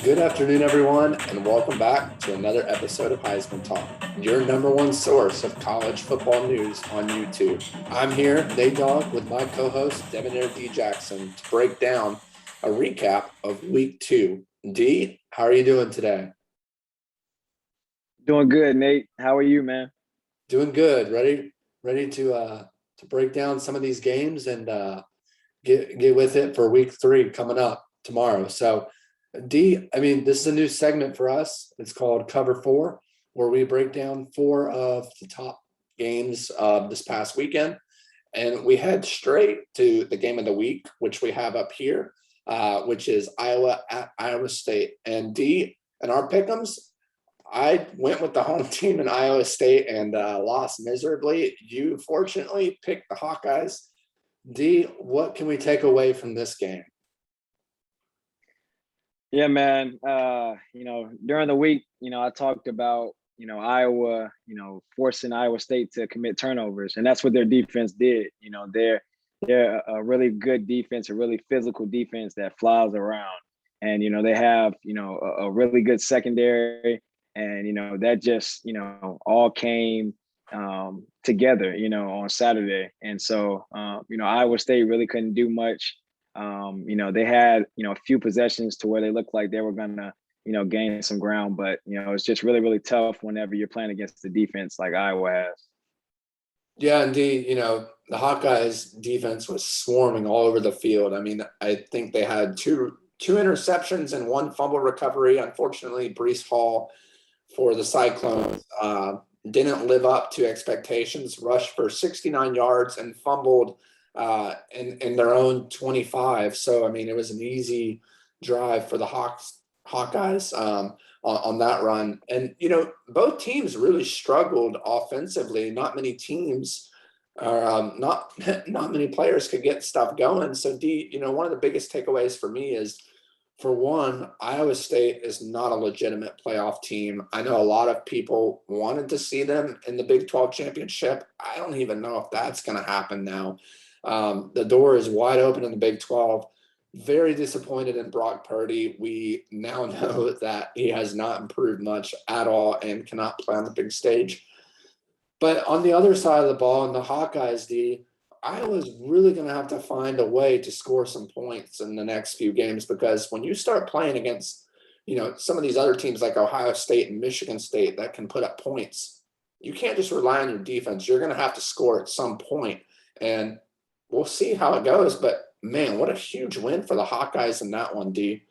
Good afternoon, everyone, and welcome back to another episode of Heisman Talk, your number one source of college football news on YouTube. I'm here, Natedogg, with my co-host, Debonair D. Jackson, to break down a recap of Week 2. D, how are you doing today? Doing good, Nate. How are you, man? Doing good. Ready to break down some of these games and get with it for Week 3 coming up tomorrow. So, D, this is a new segment for us. It's called Cover 4, where we break down 4 of the top games of this past weekend. And we head straight to the game of the week, which we have up here, which is Iowa at Iowa State. And D, in our pick'ems, I went with the home team in Iowa State and lost miserably. You fortunately picked the Hawkeyes. D, what can we take away from this game? Yeah, man. During the week, I talked about, Iowa, forcing Iowa State to commit turnovers, and that's what their defense did. They're a really good defense, a really physical defense that flies around, and they have a really good secondary, and that just all came together, on Saturday, and so Iowa State really couldn't do much. They had, a few possessions to where they looked like they were gonna, gain some ground, but it's just really, really tough whenever you're playing against the defense like Iowa has. Yeah, indeed. The Hawkeyes defense was swarming all over the field. I think they had two interceptions and one fumble recovery. Unfortunately, Breece Hall for the Cyclones didn't live up to expectations, rushed for 69 yards and fumbled in their own 25. So, it was an easy drive for the Hawkeyes on that run. And, both teams really struggled offensively. Not many teams or not many players could get stuff going. So, D, one of the biggest takeaways for me is, for one, Iowa State is not a legitimate playoff team. I know a lot of people wanted to see them in the Big 12 championship. I don't even know if that's going to happen now. The door is wide open in the Big 12. Very disappointed in Brock Purdy. We now know that he has not improved much at all and cannot play on the big stage. But on the other side of the ball, in the Hawkeyes, Iowa's really going to have to find a way to score some points in the next few games, because when you start playing against, some of these other teams like Ohio State and Michigan State that can put up points, you can't just rely on your defense. You're going to have to score at some point. And we'll see how it goes, but man, what a huge win for the Hawkeyes in that one, D.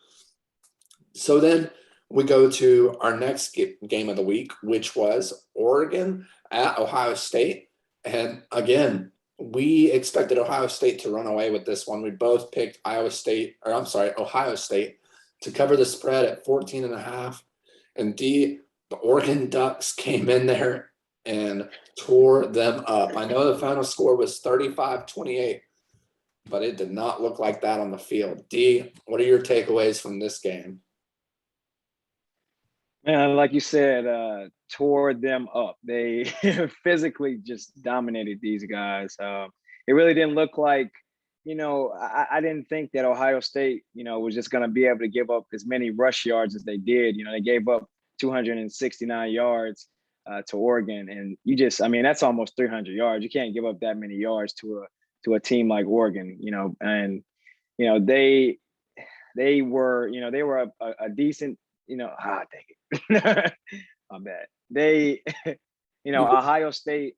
So then we go to our next game of the week, which was Oregon at Ohio State. And again, we expected Ohio State to run away with this one. We both picked Ohio State to cover the spread at 14.5. And D, the Oregon Ducks came in there and tore them up. I know the final score was 35-28, but it did not look like that on the field. D, what are your takeaways from this game? Man, like you said, tore them up. They physically just dominated these guys. It really didn't look like, I didn't think that Ohio State, was just going to be able to give up as many rush yards as they did. They gave up 269 yards to Oregon, and that's almost 300 yards. You can't give up that many yards to a team like Oregon, and they were a decent, dang it. My bad. They, Ohio State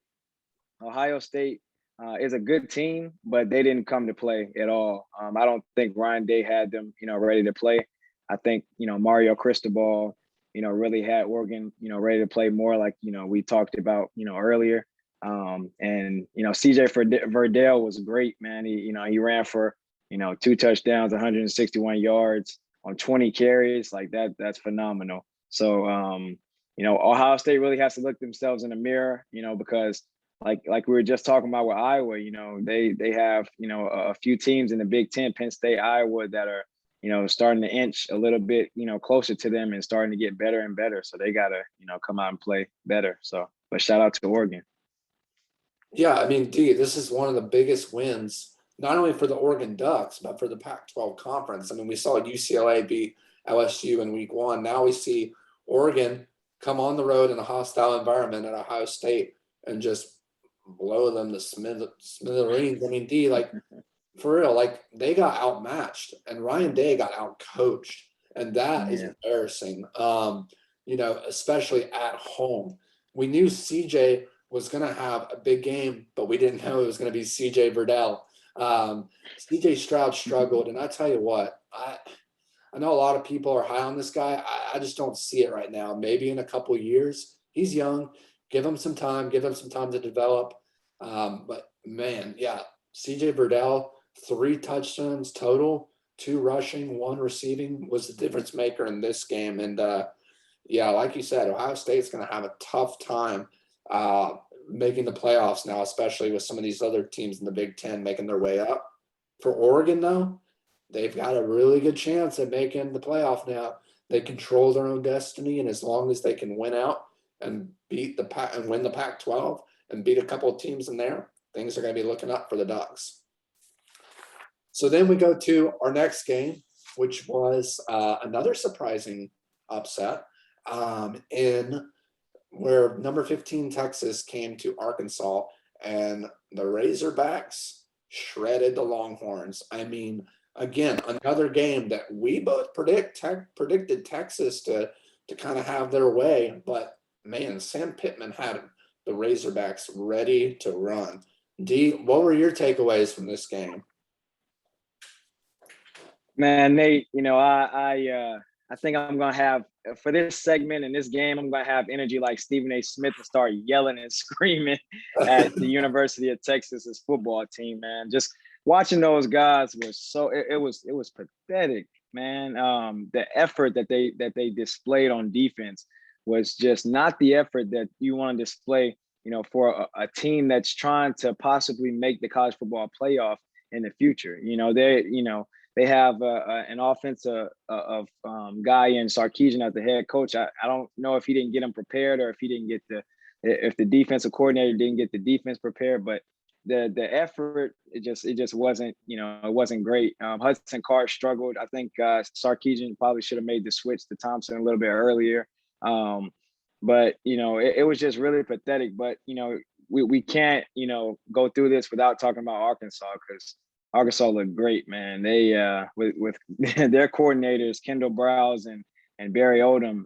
is a good team, but they didn't come to play at all. I don't think Ryan Day had them, ready to play. I think, Mario Cristobal, really had Oregon, ready to play more, like, we talked about, earlier. And CJ Verdell was great, man. He ran for 2 touchdowns, 161 yards on 20 carries. Like that's phenomenal. So Ohio State really has to look themselves in the mirror, because like we were just talking about with Iowa, they have a few teams in the Big Ten, Penn State, Iowa, that are starting to inch a little bit closer to them and starting to get better and better. So they gotta come out and play better. So, but shout out to Oregon. Yeah, D, this is one of the biggest wins, not only for the Oregon Ducks, but for the Pac-12 conference. We saw UCLA beat LSU in week 1. Now we see Oregon come on the road in a hostile environment at Ohio State and just blow them to smithereens. I mean, D, like, for real, like, they got outmatched and Ryan Day got outcoached. And that is embarrassing, especially at home. We knew CJ was going to have a big game, but we didn't know it was going to be CJ Verdell. CJ Stroud struggled. And I tell you what, I know a lot of people are high on this guy. I just don't see it right now. Maybe in a couple of years. He's young. Give him some time. Give him some time to develop. But, man, yeah, CJ Verdell, 3 touchdowns total, 2 rushing, 1 receiving, was the difference maker in this game. And, like you said, Ohio State's going to have a tough time making the playoffs now, especially with some of these other teams in the Big Ten making their way up. For Oregon, though, they've got a really good chance at making the playoff now. They control their own destiny, and as long as they can win out and beat the Pac and win the Pac-12 and beat a couple of teams in there, things are going to be looking up for the Ducks. So then we go to our next game, which was another surprising upset in where number 15 Texas came to Arkansas, and the Razorbacks shredded the Longhorns. I mean, again, another game that we both predicted Texas to kind of have their way, but man, Sam Pittman had the Razorbacks ready to run. D, what were your takeaways from this game? Man, Nate, I think I'm going to have, for this segment and this game, I'm going to have energy like Stephen A. Smith and start yelling and screaming at the University of Texas's football team, man. Just watching those guys was it was pathetic, man. The effort that they displayed on defense was just not the effort that you want to display, for a team that's trying to possibly make the college football playoff in the future. They have an offensive guy in Sarkisian as the head coach. I don't know if he didn't get him prepared or if he didn't get if the defensive coordinator didn't get the defense prepared, but the effort, it just wasn't, it wasn't great. Hudson Card struggled. I think Sarkisian probably should have made the switch to Thompson a little bit earlier. But it was just really pathetic. But we can't go through this without talking about Arkansas, because Arkansas looked great, man. They with their coordinators, Kendall Browse and Barry Odom,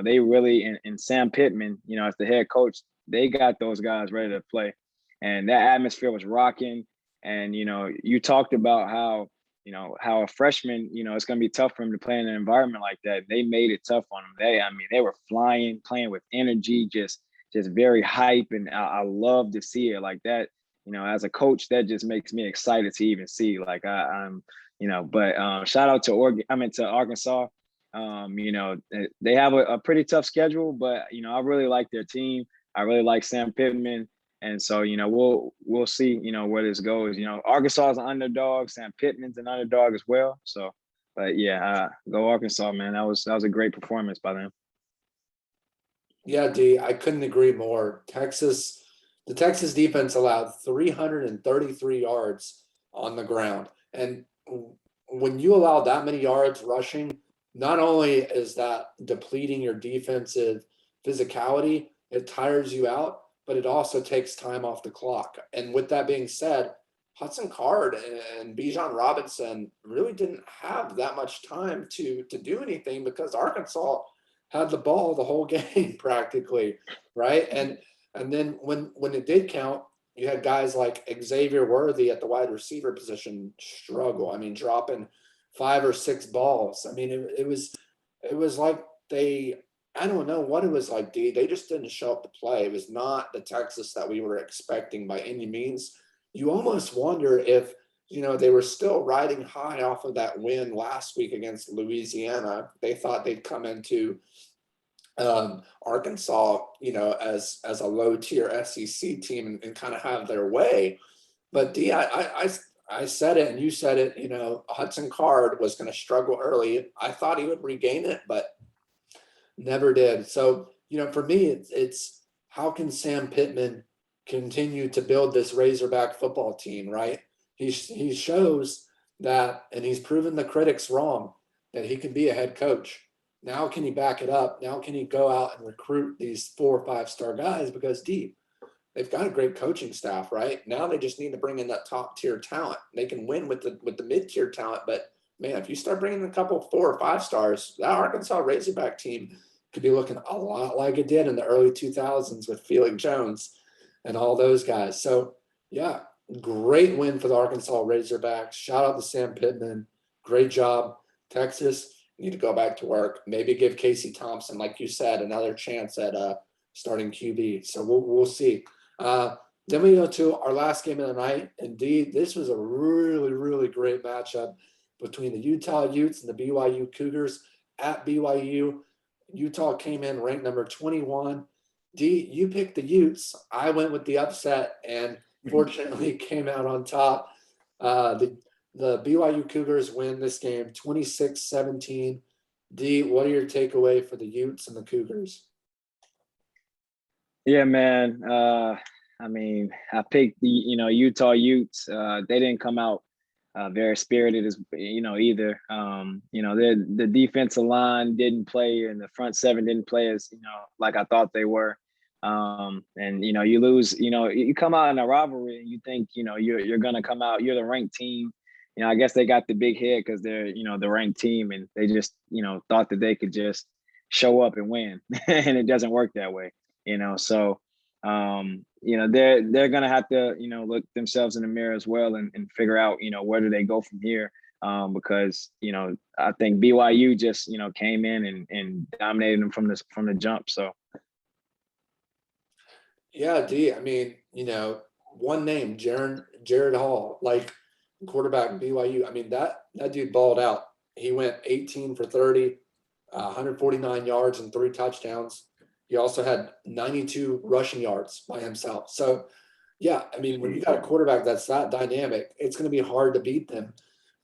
they really, and Sam Pittman, as the head coach, they got those guys ready to play. And that atmosphere was rocking. And, you talked about how a freshman, it's going to be tough for him to play in an environment like that. They made it tough on him. They were playing with energy, just very hype. And I love to see it like that. As a coach, that just makes me excited to even see. Like I'm, but shout out to to Arkansas. They have a pretty tough schedule, but I really like their team. I really like Sam Pittman, and so we'll see where this goes. Arkansas is an underdog. Sam Pittman's an underdog as well. So, but yeah, go Arkansas, man. That was a great performance by them. Yeah, D, I couldn't agree more. The Texas defense allowed 333 yards on the ground. And when you allow that many yards rushing, not only is that depleting your defensive physicality, it tires you out, but it also takes time off the clock. And with that being said, Hudson Card and Bijan Robinson really didn't have that much time to do anything, because Arkansas had the ball the whole game practically, right? And then when it did count, you had guys like Xavier Worthy at the wide receiver position struggle. I mean, dropping 5 or 6 balls. I mean, it was like I don't know what it was like, D. They just didn't show up to play. It was not the Texas that we were expecting by any means. You almost wonder if, they were still riding high off of that win last week against Louisiana. They thought they'd come into Arkansas, as a low tier SEC team and kind of have their way. But D, I said it and you said it, Hudson Card was going to struggle early. I thought he would regain it, but never did. So, for me, it's how can Sam Pittman continue to build this Razorback football team, right? He shows that, and he's proven the critics wrong, that he can be a head coach. Now can he back it up? Now can he go out and recruit these 4 or 5-star guys? Because they've got a great coaching staff, right? Now they just need to bring in that top tier talent. They can win with the mid tier talent, but man, if you start bringing in a couple 4 or 5 stars, that Arkansas Razorback team could be looking a lot like it did in the early 2000s with Felix Jones and all those guys. So yeah, great win for the Arkansas Razorbacks. Shout out to Sam Pittman. Great job. Texas, you need to go back to work. Maybe give Casey Thompson, like you said, another chance at starting QB. So we'll see. Then we go to our last game of the night. Indeed, this was a really, really great matchup between the Utah Utes and the BYU Cougars at BYU. Utah came in ranked number 21. D, you picked the Utes. I went with the upset and fortunately came out on top. The BYU Cougars win this game 26-17. D, what are your takeaway for the Utes and the Cougars? Yeah, man. I mean, I picked the Utah Utes. They didn't come out very spirited as either. The defensive line didn't play and the front seven didn't play as like I thought they were. And you lose. You come out in a rivalry and you think you're gonna come out. You're the ranked team. I guess they got the big head because they're the ranked team and they just thought that they could just show up and win, and it doesn't work that way. So they're gonna have to look themselves in the mirror as well and figure out where do they go from here, because I think BYU just came in and dominated them from the jump. So Yeah, D, I mean, one name, Jared Hall, like quarterback BYU. I mean, that dude balled out. He went 18 for 30, 149 yards and 3 touchdowns. He also had 92 rushing yards by himself. So, yeah, I mean, when you got a quarterback that's that dynamic, it's going to be hard to beat them.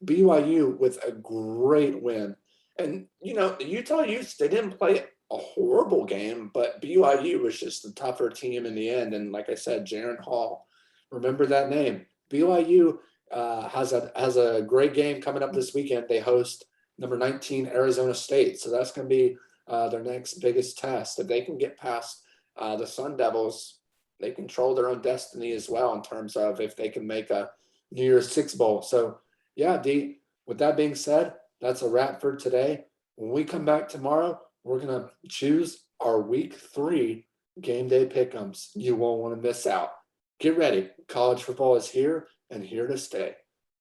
BYU with a great win. And, the Utah Utes, they didn't play a horrible game, but BYU was just the tougher team in the end. And like I said, Jaron Hall, remember that name. BYU has a great game coming up this weekend. They host number 19 Arizona State. So that's going to be their next biggest test. If they can get past the Sun Devils, they control their own destiny as well in terms of if they can make a New Year's Six Bowl. So yeah, D, with that being said, that's a wrap for today. When we come back tomorrow, we're going to choose our week 3 game day pick'ems. You won't want to miss out. Get ready. College football is here and here to stay.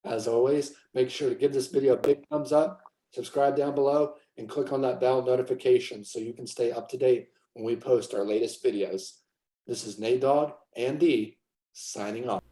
As always, make sure to give this video a big thumbs up, subscribe down below, and click on that bell notification so you can stay up to date when we post our latest videos. This is Natedogg and D signing off.